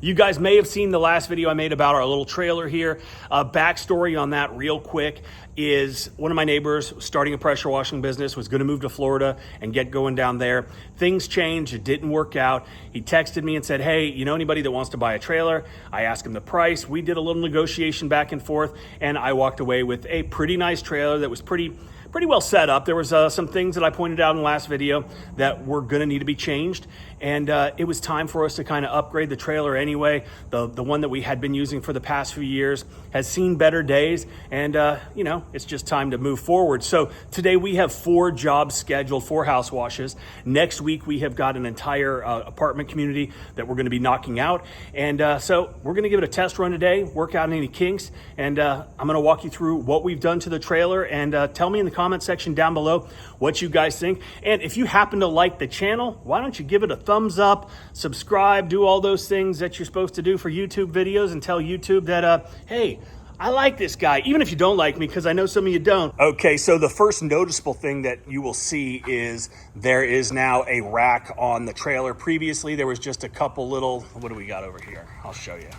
You guys may have seen the last video I made about our little trailer here. Backstory on that real quick is one of my neighbors starting a pressure washing business, was going to move to Florida and get going down there. Things changed. It didn't work out. He texted me and said, hey, you know anybody that wants to buy a trailer? I asked him the price. We did a little negotiation back and forth, and I walked away with a pretty nice trailer that was pretty well set up. There was some things that I pointed out in the last video that were going to need to be changed, and it was time for us to kind of upgrade the trailer anyway. The one that we had been using for the past few years has seen better days, and you know, it's just time to move forward. So today we have 4 jobs scheduled, 4 house washes. Next week we have got an entire apartment community that we're going to be knocking out, and so we're going to give it a test run today, work out any kinks, and I'm going to walk you through what we've done to the trailer, and tell me in the comment section down below what you guys think. And if you happen to like the channel, why don't you give it a thumbs up, subscribe, do all those things that you're supposed to do for YouTube videos, and tell YouTube that hey, I like this guy, even if you don't like me, because I know some of you don't. Okay, so the first noticeable thing that you will see is there is now a rack on the trailer. Previously there was just a couple little, what do we got over here? I'll show you.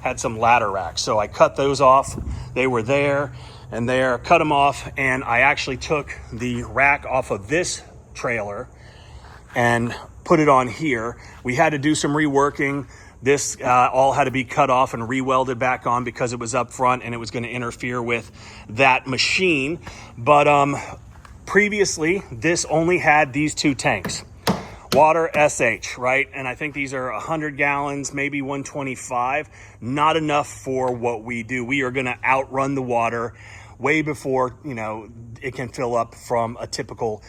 Had some ladder racks, so I cut those off. They were there and there, cut them off, and I actually took the rack off of this trailer and put it on here. We had to do some reworking. This all had to be cut off and re-welded back on because it was up front and it was going to interfere with that machine. But previously, this only had these 2 tanks. Water, SH, right? And I think these are 100 gallons, maybe 125. Not enough for what we do. We are going to outrun the water way before, you know, it can fill up from a typical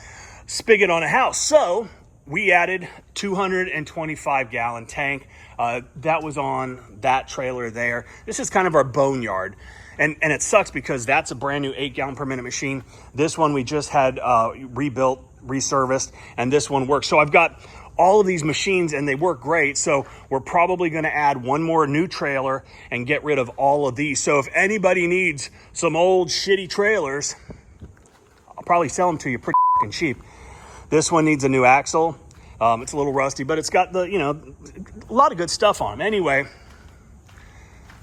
spigot on a house. So we added 225 gallon tank. That was on that trailer there. This is kind of our boneyard. And it sucks because that's a brand new 8 gallon per minute machine. This one we just had rebuilt, reserviced, and this one works. So I've got all of these machines and they work great. So we're probably going to add one more new trailer and get rid of all of these. So if anybody needs some old shitty trailers, I'll probably sell them to you pretty cheap. This one needs a new axle. It's a little rusty, but it's got the, you know, a lot of good stuff on them. Anyway,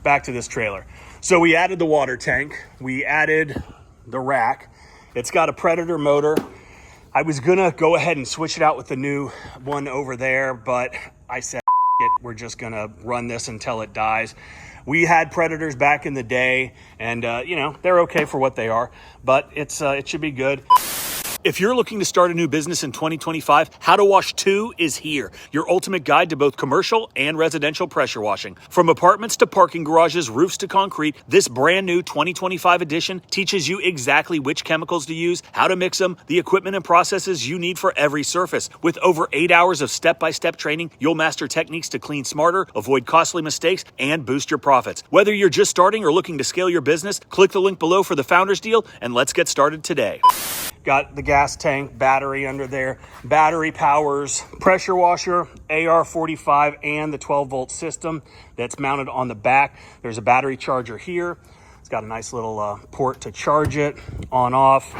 back to this trailer. So we added the water tank. We added the rack. It's got a Predator motor. I was gonna go ahead and switch it out with the new one over there, but I said, it, we're just gonna run this until it dies. We had Predators back in the day, and you know, they're okay for what they are, but it should be good. If you're looking to start a new business in 2025, How to Wash 2 is here, your ultimate guide to both commercial and residential pressure washing. From apartments to parking garages, roofs to concrete, this brand new 2025 edition teaches you exactly which chemicals to use, how to mix them, the equipment and processes you need for every surface. With over 8 hours of step-by-step training, you'll master techniques to clean smarter, avoid costly mistakes, and boost your profits. Whether you're just starting or looking to scale your business, click the link below for the Founders Deal, and let's get started today. Got the gas tank, battery under there. Battery powers pressure washer, AR45, and the 12-volt system that's mounted on the back. There's a battery charger here. It's got a nice little port to charge it, on, off,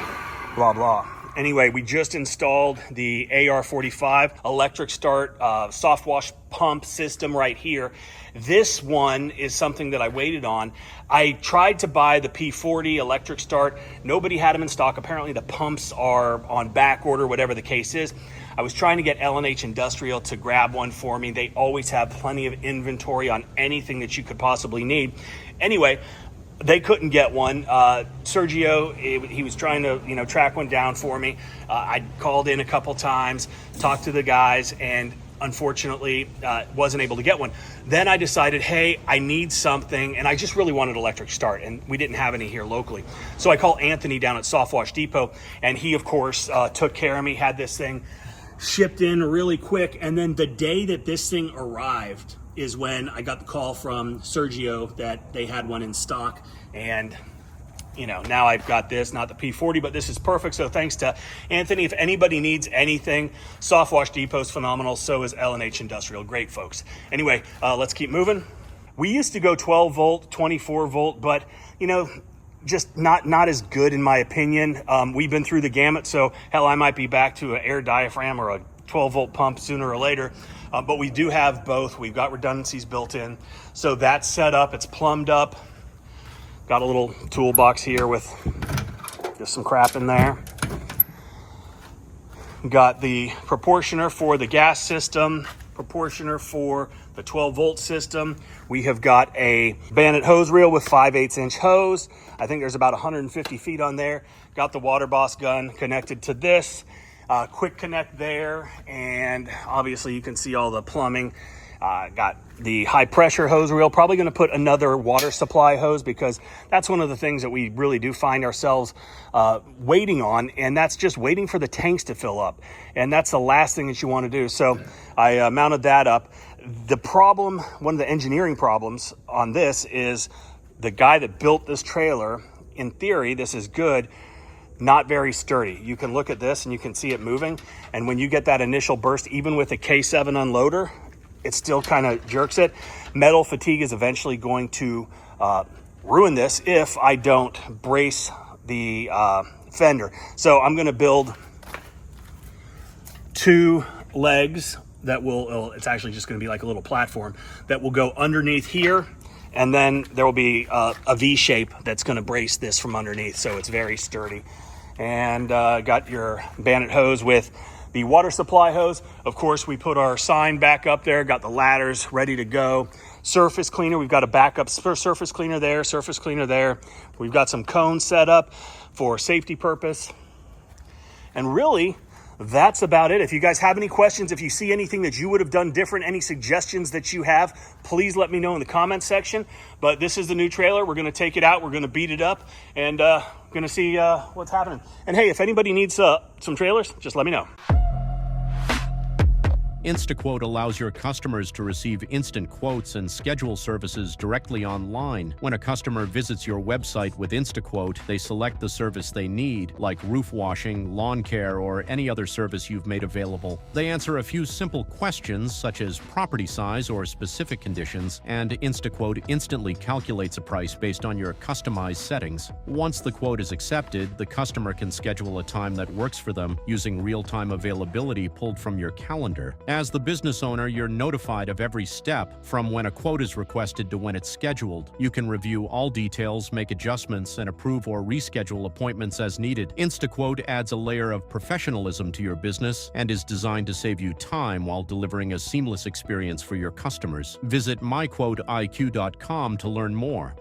blah, blah. Anyway, we just installed the AR45 electric start soft wash pump system right here. This one is something that I waited on. I tried to buy the P40 electric start. Nobody had them in stock. Apparently the pumps are on back order, whatever the case is. I was trying to get L&H Industrial to grab one for me. They always have plenty of inventory on anything that you could possibly need. Anyway, they couldn't get one. Sergio, he was trying to, you know, track one down for me. I called in a couple times, talked to the guys, and unfortunately wasn't able to get one. Then I decided, hey, I need something, and I just really wanted electric start, and we didn't have any here locally. So I called Anthony down at Soft Wash Depot, and he, of course, took care of me, had this thing shipped in really quick, and then the day that this thing arrived is when I got the call from Sergio that they had one in stock, and you know, now I've got this, not the P40, but this is perfect. So thanks to Anthony. If anybody needs anything, Soft Wash Depot's phenomenal. So is L&H Industrial. Great folks. Anyway, let's keep moving. We used to go 12 volt, 24 volt, but you know, just not as good in my opinion. We've been through the gamut. So hell, I might be back to an air diaphragm or a 12-volt pump sooner or later. But we do have both. We've got redundancies built in. So that's set up. It's plumbed up. Got a little toolbox here with just some crap in there. Got the proportioner for the gas system, proportioner for the 12-volt system. We have got a Bandit hose reel with 5/8 inch hose. I think there's about 150 feet on there. Got the water boss gun connected to this. Quick connect there, and obviously you can see all the plumbing. Got the high pressure hose reel. Probably going to put another water supply hose, because that's one of the things that we really do find ourselves waiting on, and that's just waiting for the tanks to fill up, and that's the last thing that you want to do. So I mounted that up. The problem, one of the engineering problems on this, is the guy that built this trailer, in theory this is good, not very sturdy. You can look at this and you can see it moving, and when you get that initial burst, even with a K7 unloader, it still kind of jerks it. Metal fatigue is eventually going to ruin this if I don't brace the fender. So I'm going to build 2 legs that will, it's actually just going to be like a little platform that will go underneath here, and then there will be a V shape that's going to brace this from underneath, so it's very sturdy. And got your Bandit hose with the water supply hose. Of course, we put our sign back up there, got the ladders ready to go. Surface cleaner, we've got a backup surface cleaner there, surface cleaner there. We've got some cones set up for safety purpose. And really, that's about it. If you guys have any questions, if you see anything that you would have done different, any suggestions that you have, please let me know in the comment section. But this is the new trailer. We're going to take it out. We're going to beat it up, and going to see what's happening. And hey, if anybody needs some trailers, just let me know. InstaQuote allows your customers to receive instant quotes and schedule services directly online. When a customer visits your website with InstaQuote, they select the service they need, like roof washing, lawn care, or any other service you've made available. They answer a few simple questions, such as property size or specific conditions, and InstaQuote instantly calculates a price based on your customized settings. Once the quote is accepted, the customer can schedule a time that works for them using real-time availability pulled from your calendar. As the business owner, you're notified of every step, from when a quote is requested to when it's scheduled. You can review all details, make adjustments, and approve or reschedule appointments as needed. InstaQuote adds a layer of professionalism to your business and is designed to save you time while delivering a seamless experience for your customers. Visit myquoteiq.com to learn more.